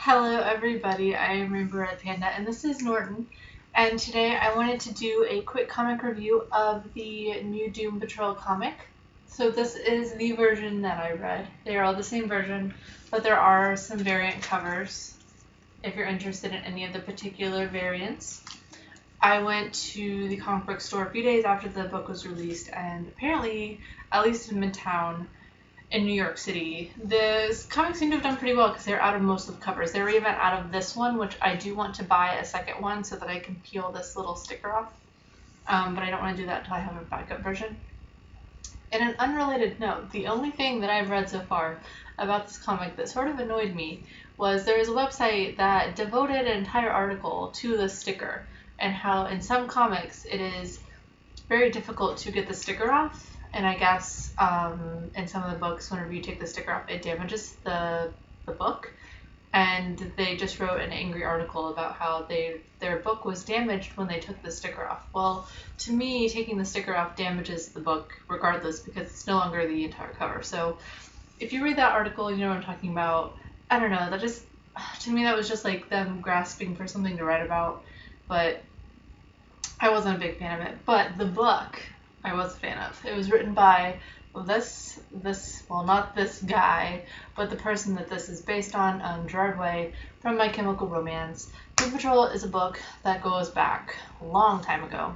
Hello everybody, I am Rainbow Red Panda and this is Norton, and today I wanted to do a quick comic review of the new Doom Patrol comic. So this is the version that I read. They are all the same version, but there are some variant covers if you're interested in any of the particular variants. I went to the comic book store a few days after the book was released, and apparently, at least in Midtown, in New York City, the comics seem to have done pretty well because they're out of most of the covers. They were even out of this one, which I do want to buy a second one so that I can peel this little sticker off. But I don't want to do that until I have a backup version. In an unrelated note, the only thing that I've read so far about this comic that sort of annoyed me was there was a website that devoted an entire article to the sticker and how in some comics it is very difficult to get the sticker off. And I guess in some of the books, whenever you take the sticker off, it damages the book. And they just wrote an angry article about how their book was damaged when they took the sticker off. Well, to me, taking the sticker off damages the book regardless because it's no longer the entire cover. So if you read that article, you know what I'm talking about. I don't know, to me, that was just like them grasping for something to write about. But I wasn't a big fan of it. But the book I was a fan of. It was written by well, not this guy, but the person that this is based on, Gerard Way from My Chemical Romance. Doom Patrol is a book that goes back a long time ago.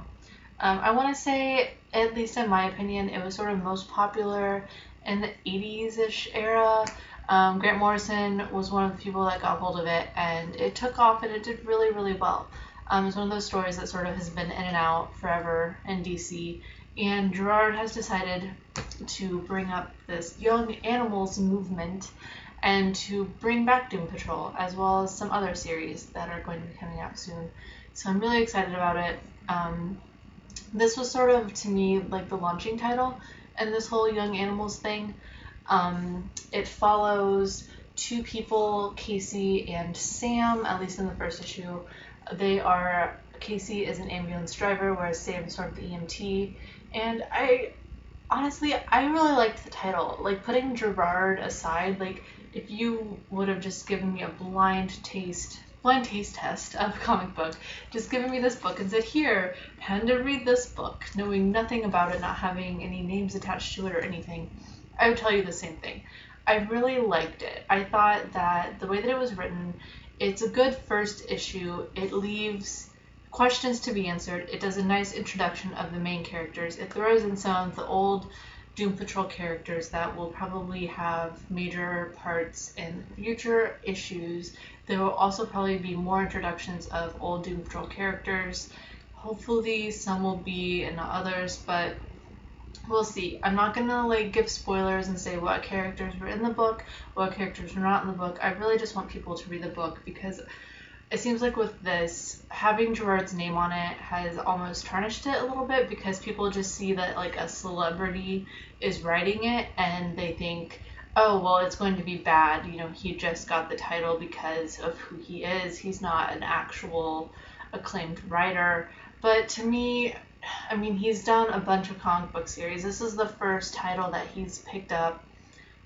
I want to say, at least in my opinion, it was sort of most popular in the 80s-ish era. Grant Morrison was one of the people that got hold of it, and it took off and it did really, really well. It's one of those stories that sort of has been in and out forever in DC. And Gerard has decided to bring up this young animals movement and to bring back Doom Patrol, as well as some other series that are going to be coming out soon. So I'm really excited about it. This was sort of, to me, like the launching title and this whole young animals thing. It follows two people, Casey and Sam, at least in the first issue. Casey is an ambulance driver, whereas Sam is sort of the EMT. And I really liked the title. Like, putting Gerard aside, like, if you would have just given me a blind taste test of a comic book, just given me this book and said, here, Panda, read this book, knowing nothing about it, not having any names attached to it or anything, I would tell you the same thing. I really liked it. I thought that the way that it was written, it's a good first issue. It leaves questions to be answered. It does a nice introduction of the main characters. It throws in some of the old Doom Patrol characters that will probably have major parts in future issues. There will also probably be more introductions of old Doom Patrol characters. Hopefully some will be and not others, but we'll see. I'm not gonna give spoilers and say what characters were in the book, what characters were not in the book. I really just want people to read the book because it seems like with this, having Gerard's name on it has almost tarnished it a little bit because people just see that a celebrity is writing it and they think, oh, well, it's going to be bad. You know, he just got the title because of who he is. He's not an actual acclaimed writer. But to me, I mean, he's done a bunch of comic book series. This is the first title that he's picked up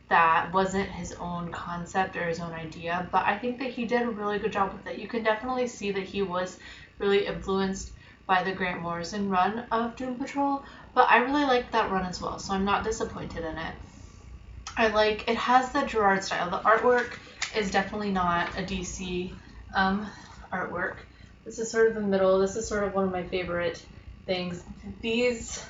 that wasn't his own concept or his own idea, but I think that he did a really good job with it. You can definitely see that he was really influenced by the Grant Morrison run of Doom Patrol, but I really liked that run as well, so I'm not disappointed in it. It has the Gerard style. The artwork is definitely not a DC artwork. This is sort of the middle. This is sort of one of my favorite things. These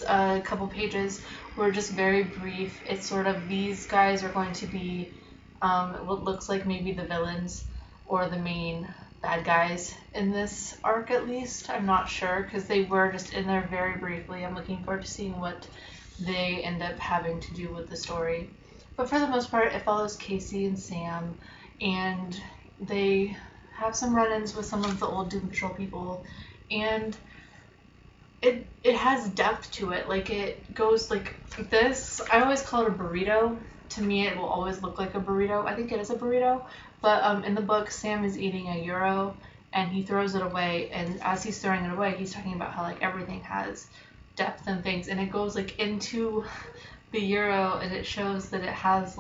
couple pages were just very brief. It's sort of, these guys are going to be what looks like maybe the villains or the main bad guys in this arc, at least. I'm not sure because they were just in there very briefly. I'm looking forward to seeing what they end up having to do with the story. But for the most part, it follows Casey and Sam, and they have some run-ins with some of the old Doom Patrol people, and it has depth to it. It goes like this. I always call it a burrito. To me, it will always look like a burrito. I think it is a burrito, but in the book, Sam is eating a gyro and he throws it away, and as he's throwing it away, he's talking about how everything has depth and things, and it goes into the gyro, and it shows that it has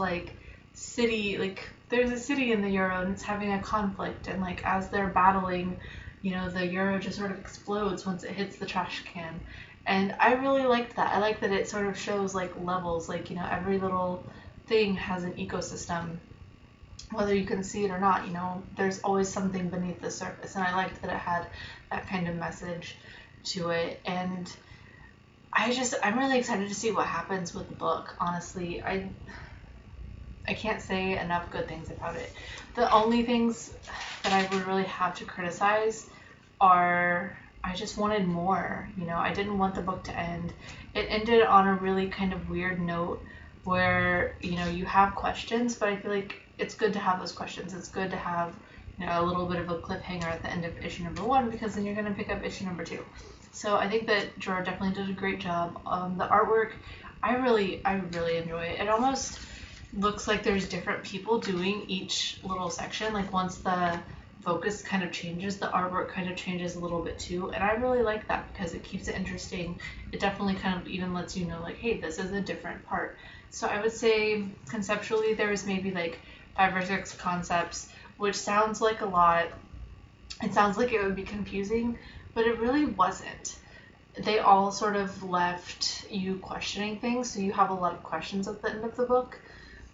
city, there's a city in the Euro and it's having a conflict, and like as they're battling, the Euro just sort of explodes once it hits the trash can. And I really liked that. I like that it sort of shows like levels, like every little thing has an ecosystem, whether you can see it or not. There's always something beneath the surface, and I liked that it had that kind of message to it. And I'm really excited to see what happens with the book. Honestly, I can't say enough good things about it. The only things that I would really have to criticize are I just wanted more. I didn't want the book to end. It ended on a really kind of weird note where, you have questions, but I feel like it's good to have those questions. It's good to have, a little bit of a cliffhanger at the end of issue number 1, because then you're going to pick up issue number 2. So I think that Gerard definitely did a great job. The artwork, I really enjoy it. It almost looks like there's different people doing each little section. Like once the focus kind of changes, the artwork kind of changes a little bit too, and I really like that because it keeps it interesting. It definitely kind of even lets you know, like, hey, this is a different part. So I would say conceptually there was maybe like 5 or 6 concepts, which sounds like a lot. It sounds like it would be confusing, but it really wasn't. They all sort of left you questioning things, so you have a lot of questions at the end of the book.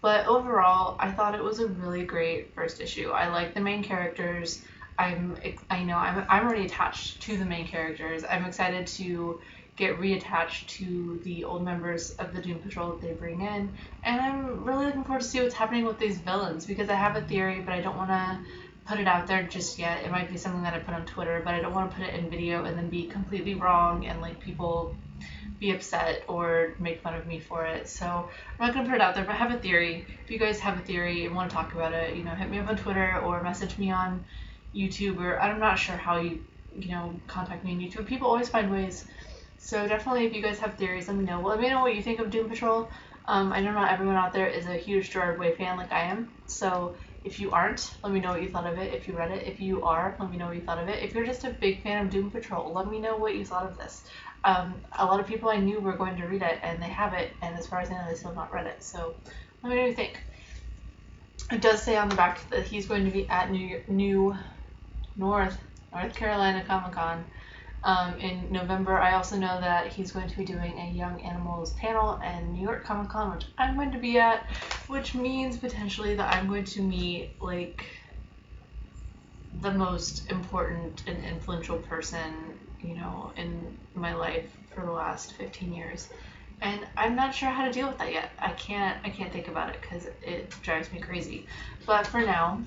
But overall, I thought it was a really great first issue. I like the main characters. I'm already attached to the main characters. I'm excited to get reattached to the old members of the Doom Patrol that they bring in, and I'm really looking forward to see what's happening with these villains, because I have a theory, but I don't want to put it out there just yet. It might be something that I put on Twitter, but I don't want to put it in video and then be completely wrong and like people be upset or make fun of me for it. So I'm not gonna put it out there, but I have a theory. If you guys have a theory and want to talk about it, hit me up on Twitter or message me on YouTube, or I'm not sure how you contact me on YouTube. People always find ways. So definitely, if you guys have theories, let me know. Let me know what you think of Doom Patrol. I know not everyone out there is a huge Gerard Way fan like I am, so if you aren't, let me know what you thought of it. If you read it, if you are, let me know what you thought of it. If you're just a big fan of Doom Patrol, let me know what you thought of this. A lot of people I knew were going to read it, and they have it, and as far as I know, they still have not read it. So let me know what you think. It does say on the back that he's going to be at North Carolina Comic-Con in November. I also know that he's going to be doing a Young Animals panel in New York Comic Con, which I'm going to be at, which means potentially that I'm going to meet like the most important and influential person, in my life for the last 15 years. And I'm not sure how to deal with that yet. I can't think about it because it drives me crazy. But for now,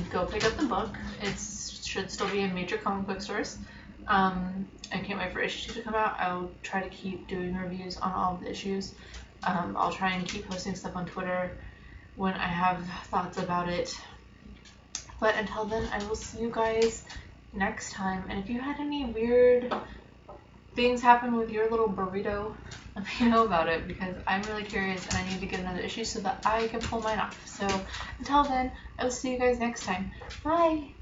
go pick up the book. It should still be in major comic book stores. I can't wait for issue 2 to come out. I'll try to keep doing reviews on all of the issues. I'll try and keep posting stuff on Twitter when I have thoughts about it. But until then, I will see you guys next time. And if you had any weird things happen with your little burrito, let me know about it, because I'm really curious and I need to get another issue so that I can pull mine off. So until then, I will see you guys next time. Bye!